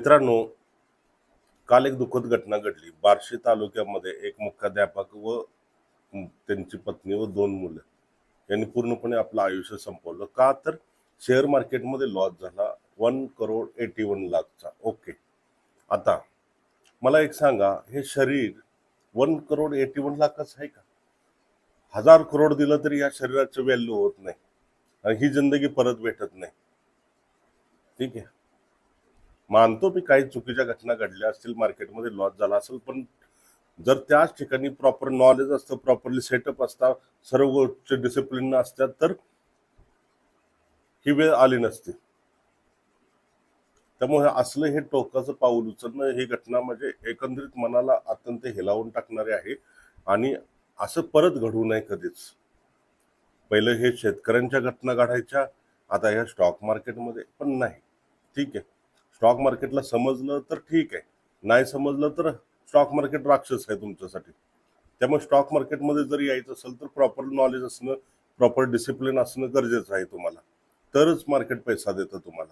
मित्रांनो, काल एक दुःखद घटना घडली. बार्शी तालुक्यामध्ये एक मुख्याध्यापक व त्यांची पत्नी व 2 मुलं यांनी पूर्णपणे आपलं आयुष्य संपवलं. का तर शेअर मार्केटमध्ये लॉस झाला 1,81,00,000चा. ओके. आता मला एक सांगा, हे शरीर 1,81,00,000च आहे का? 1000 करोड दिलं तरी या शरीराची व्हॅल्यू होत नाही आणि ही जिंदगी परत भेटत नाही. ठीक आहे. मानतो मी काही चुकीच्या घटना घडल्या असतील, मार्केटमध्ये लॉस झाला असेल, पण जर त्याच ठिकाणी प्रॉपर नॉलेज असतं, प्रॉपरली सेटअप असता, सर्व गोष्टी डिसिप्लिन असतात, तर ही वेळ आली नसती. त्यामुळे असलं हे टोकाचं पाऊल उचलणं, ही घटना म्हणजे एकंदरीत मनाला अत्यंत हेलावून टाकणारी आहे आणि असं परत घडू नये कधीच. पहिले हे शेतकऱ्यांच्या घटना घडायच्या, आता या स्टॉक मार्केटमध्ये पण नाही. ठीक आहे, स्टॉक मार्केटला समजलं तर ठीक आहे, नाही समजलं तर स्टॉक मार्केट राक्षस आहे तुमच्यासाठी. त्यामुळे स्टॉक मार्केटमध्ये जर यायचं असेल तर प्रॉपर नॉलेज असणं, प्रॉपर डिसिप्लिन असणं गरजेचं आहे तुम्हाला, तरच मार्केट पैसा देतं तुम्हाला.